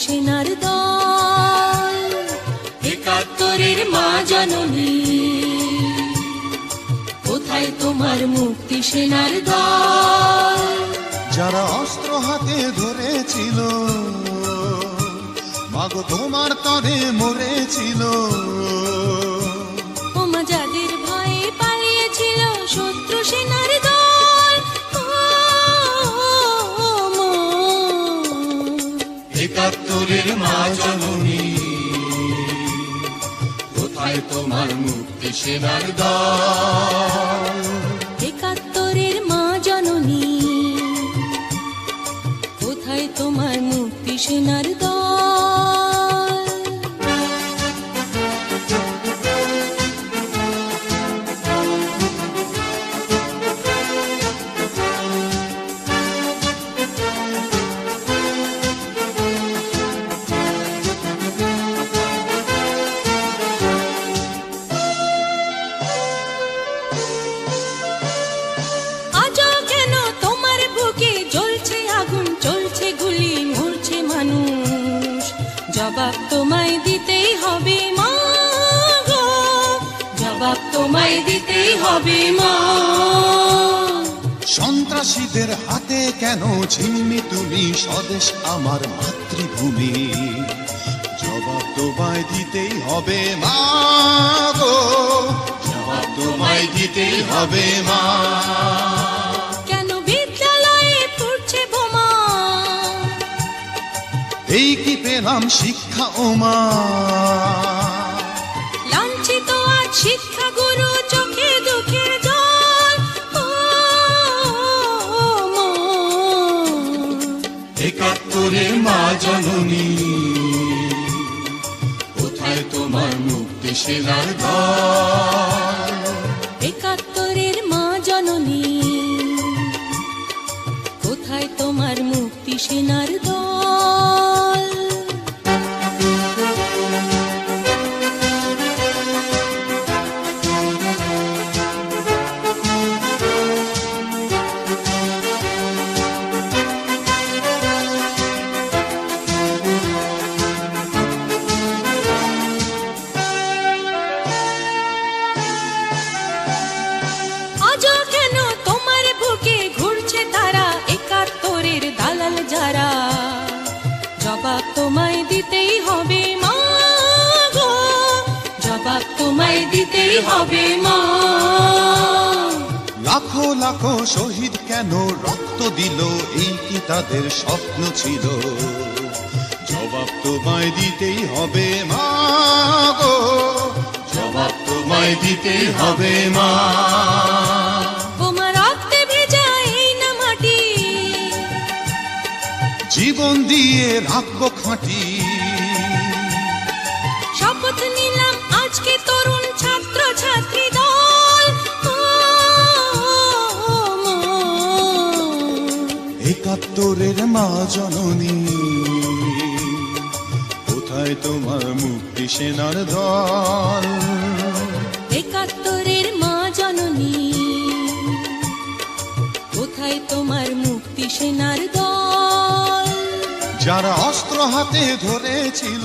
সেনার দল। একাত্তরের মা জননী, কোথায় তোমার মুক্তি সেনার দল? যারা অস্ত্র হাতে ধরেছিল, মাগো তোমার তরে মরেছিল। ওমা যাদের ভয়ে পালিয়েছিল শত্রু সেনার দল। একাত্তরের মা জননী, কোথায় তোমার মুক্তি সেনার দল? একাত্তরের মা জননী, কোথায় তোমার মুক্তি সেনার দল? আজও কেন তোমার বুকে জ্বলছে আগুন, চলছে গুলি, মরছে মানুষ? জবাব তোমায় দিতেই হবে মা গো, জবাব তোমায় দিতেই হবে মা। সন্ত্রাসীদের হাতে কেন ঝিম্মি তুমি স্বদেশ আমার মাতৃভূমি? জবাব তোমায় দিতেই হবে মা গো, জবাব তোমায় দিতেই হবে মা। কেন বিদ্যালয়ে ফুটছে বোমা? এই কি পেলাম শিক্ষা ও মা? লাঞ্ছিত আজ শিক্ষা গুরু, চোখে দুঃখের জল। মা, একাত্তরের মা জননী, কোথায় তোমার মুক্তি সেনার দল? একাত্তরের মা জননী, কোথায় তোমার মুক্তি সেনার দল? আজও কেন তোমার বুকে ঘুরছে তারা, একাত্তরের দালাল যারা? জবাব তোমায় দিতেই হবে মা গো, জবাব তোমায় দিতেই হবে মা। লাখো লাখো শহীদ কেন রক্ত দিল, এই কি তাদের স্বপ্ন ছিল? জবাব তোমায় দিতেই হবে মা গো, জবাব তোমায় দিতেই হবে মা। তোমার রক্তে ভেজা এই না মাটি, জীবন দিয়ে রাখবো খাঁটি। শপথ নিলাম আজকে তরুণ ছাত্র ছাত্রী দল। মা, একাত্তরের মা জননী, কোথায় তোমার মুক্তি সেনার দল? একাত্তরের মা জননী, কোথায় তোমার মুক্তি সেনার দল? যারা অস্ত্র হাতে ধরেছিল,